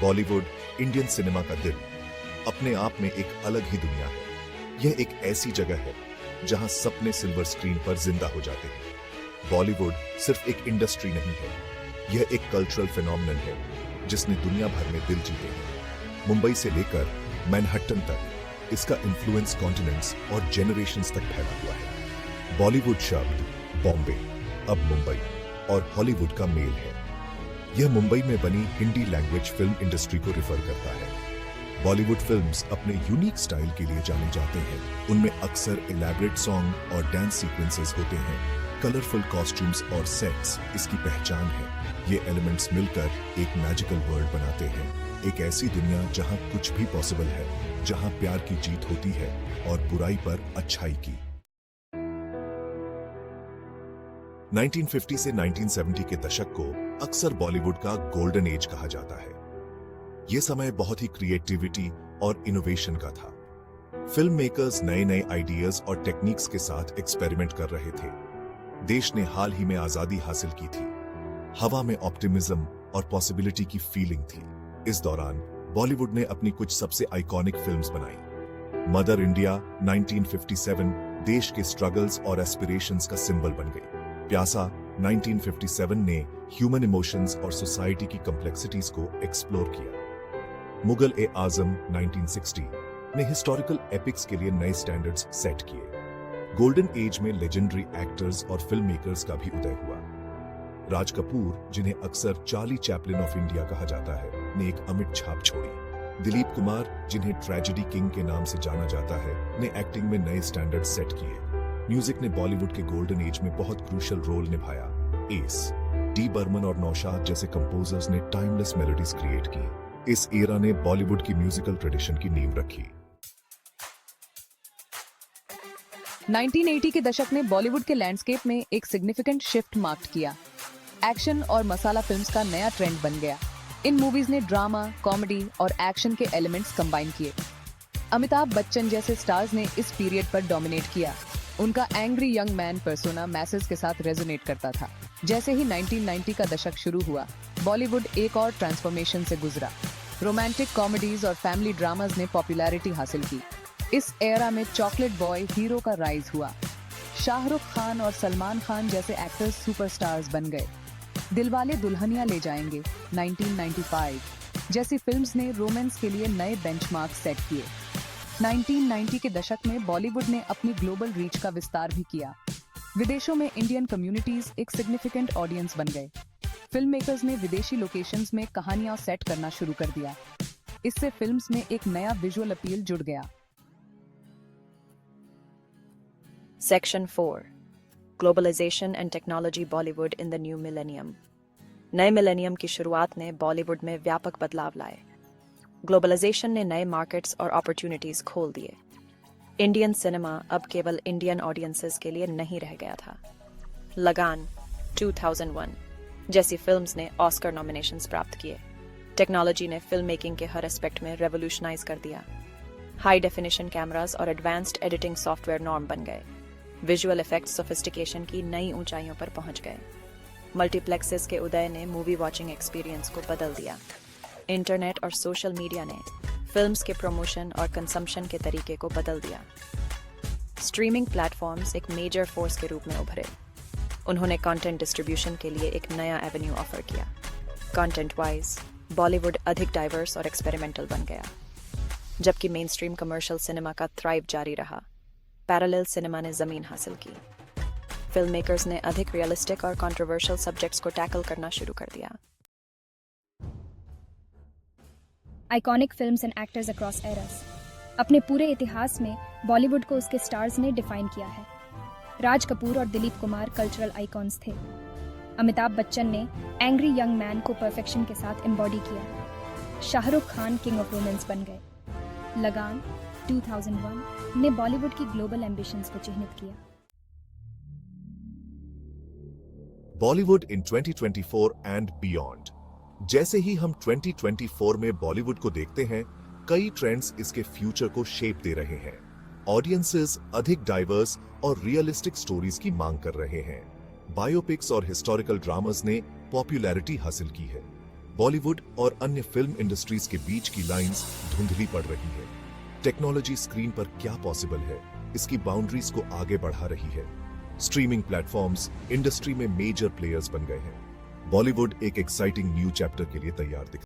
Bollywood Indian cinema का दिल अपने आप में एक अलग ही दुनिया है। यह एक ऐसी जगह है जहां सपने सिल्वर स्क्रीन पर जिंदा हो जाते हैं। बॉलीवुड सिर्फ एक इंडस्ट्री नहीं है, यह एक कल्चरल फिनोमिनन है जिसने दुनिया भर में दिल जीते हैं। मुंबई से लेकर मैनहट्टन तक इसका इन्फ्लुएंस कॉन्टिनेंट्स और जेनरेशंस तक फैला हुआ है। बॉलीवुड शब्द बॉम्बे, अब मुंबई और हॉलीवुड का मेल है। यह मुंबई में बनी हिंदी लैंग्वेज फिल्म इंडस्ट्री को रिफर करता है। बॉलीवुड फिल्म्स अपने यूनिक स्टाइल के लिए जाने जाते हैं। उनमें अक्सर इलैबोरेट सॉन्ग और डांस सीक्वेंसेस होते हैं। कलरफुल कॉस्ट्यूम्स और सेट्स इसकी पहचान है। ये एलिमेंट्स मिलकर एक मैजिकल वर्ल्ड बनाते हैं, एक ऐसी दुनिया जहां कुछ भी पॉसिबल है, जहां प्यार की जीत होती है और बुराई पर अच्छाई की। 1950 से 1970 के दशक को अक्सर बॉलीवुड का गोल्डन एज कहा जाता है। यह समय बहुत ही क्रिएटिविटी और इनोवेशन का था। फिल्म मेकर्स नए नए आइडियाज और टेक्निक्स के साथ एक्सपेरिमेंट कर रहे थे। देश ने हाल ही में आजादी हासिल की थी। हवा में ऑप्टिमिज्म और पॉसिबिलिटी की फीलिंग थी। इस दौरान बॉलीवुड ने अपनी कुछ सबसे आइकॉनिक फिल्म्स बनाई। मदर इंडिया 1957 देश के स्ट्रगल्स और एस्पिरेशंस का सिंबल बन गई। प्यासा 1957 ने ह्यूमन इमोशंस और सोसाइटी की कॉम्प्लेक्सिटीज को एक्सप्लोर किया। मुगल ए आजम 1960 ने हिस्टोरिकल एपिक्स के लिए नए स्टैंडर्ड्स सेट किए। गोल्डन एज में लेजेंडरी एक्टर्स और फिल्म मेकर्स का भी उदय हुआ। राज कपूर, जिन्हें अक्सर चार्ली चैपलिन ऑफ इंडिया कहा जाता है, ने एक अमिट छाप छोड़ी। दिलीप कुमार, जिन्हें ट्रेजेडी किंग के नाम से जाना जाता है, ने एक्टिंग में नए स्टैंडर्ड सेट किए। म्यूजिक ने बॉलीवुड के गोल्डन एज में बहुत क्रूशियल रोल निभाया। एस डी बर्मन और नौशाद जैसे कंपोजर्स ने टाइमलेस मेलोडीज क्रिएट की। इस एरा ने बॉलीवुड की म्यूजिकल ट्रेडिशन की नींव रखी। 1980 के दशक ने बॉलीवुड के लैंडस्केप में एक सिग्निफिकेंट शिफ्ट मार्क किया। एक्शन और मसाला फिल्म्स का नया ट्रेंड बन गया। इन मूवीज ने ड्रामा, कॉमेडी और एक्शन के एलिमेंट्स कंबाइन किए। अमिताभ बच्चन जैसे स्टार्स ने इस पीरियड पर डोमिनेट किया। उनका angry young man persona message के साथ रेजोनेट करता था। जैसे ही 1990 का दशक शुरू हुआ, बॉलीवुड एक और ट्रांसफॉर्मेशन से गुजरा। रोमांटिक कॉमेडीज और फैमिली ड्रामास ने पॉपुलैरिटी हासिल की। इस एरा में चॉकलेट बॉय हीरो का राइज हुआ। शाहरुख खान और सलमान खान जैसे एक्टर्स सुपरस्टार्स बन गए। दिलवाले दुल्हनिया ले जाएंगे 1995 जैसी फिल्म्स ने रोमांस के लिए नए बेंचमार्क सेट किए। 1990 के दशक में बॉलीवुड ने अपनी ग्लोबल रीच का विस्तार भी किया। विदेशों में इंडियन कम्युनिटीज एक सिग्निफिकेंट ऑडियंस बन गए। फिल्म मेकर्स ने विदेशी लोकेशंस में कहानियां सेट करना शुरू कर दिया। इससे फिल्म्स में एक नया विजुअल अपील जुड़ गया। Section 4 Globalization and Technology Bollywood in the New Millennium। नए मिलेनियम की शुरुआत ने बॉलीवुड में व्यापक बदलाव लाए। ग्लोबलाइजेशन ने नए मार्केट्स और अपॉर्चुनिटीज खोल दिए। इंडियन सिनेमा अब केवल इंडियन ऑडियंसेस के लिए नहीं रह गया था। लगान 2001 जैसी फिल्म्स ने ऑस्कर नॉमिनेशंस प्राप्त किए। टेक्नोलॉजी ने फिल्म मेकिंग के हर एस्पेक्ट में रेवोल्यूशनाइज कर दिया। हाई डेफिनेशन कैमरास और एडवांस्ड एडिटिंग सॉफ्टवेयर नॉर्म बन गए। विजुअल इफेक्ट्स सोफिस्टिकेशन की नई ऊंचाइयों पर पहुंच गए। मल्टीप्लेक्सेस के उदय ने मूवी वॉचिंग एक्सपीरियंस को बदल दिया। इंटरनेट और सोशल मीडिया ने फिल्म्स के प्रमोशन और कंजम्पशन के तरीके को बदल दिया। स्ट्रीमिंग प्लेटफॉर्म्स एक मेजर फोर्स के रूप में उभरे। उन्होंने कंटेंट डिस्ट्रीब्यूशन के लिए एक नया एवेन्यू ऑफर किया। कंटेंट वाइज बॉलीवुड अधिक डाइवर्स और एक्सपेरिमेंटल बन गया। जबकि मेन स्ट्रीम कमर्शियल सिनेमा का थ्राइव जारी रहा, पैरेलल सिनेमा ने जमीन हासिल की। फिल्म मेकर्स ने अधिक रियलिस्टिक और कंट्रोवर्शियल सब्जेक्ट्स को टैकल करना शुरू कर दिया। Iconic films and actors across eras. अपने पूरे इतिहास में बॉलीवुड को उसके स्टार्स ने डिफाइन किया है। राज कपूर और दिलीप कुमार कल्चरल आइकॉन्स थे। अमिताभ बच्चन ने एंग्री यंग मैन को परफेक्शन के साथ एम्बॉडी किया। Shahrukh Khan king of romance बन गए। लगान 2001 ने बॉलीवुड की ग्लोबल एम्बिशंस को चिह्नित किया। बॉलीवुड इन 2024 एंड बियॉन्ड। जैसे ही हम 2024 में बॉलीवुड को देखते हैं, कई ट्रेंड्स इसके फ्यूचर को शेप दे रहे हैं। ऑडियंसेस अधिक डाइवर्स और रियलिस्टिक स्टोरीज की मांग कर रहे हैं। बायोपिक्स और हिस्टोरिकल ड्रामास ने पॉपुलैरिटी हासिल की है। बॉलीवुड और अन्य फिल्म इंडस्ट्रीज के बीच की लाइंस धुंधली पड़ रही है। टेक्नोलॉजी स्क्रीन पर क्या पॉसिबल है, इसकी बाउंड्रीज को आगे बढ़ा रही है। स्ट्रीमिंग प्लेटफॉर्म्स इंडस्ट्री में मेजर प्लेयर्स बन गए हैं। बॉलीवुड एक एक्साइटिंग न्यू चैप्टर के लिए तैयार दिखता है।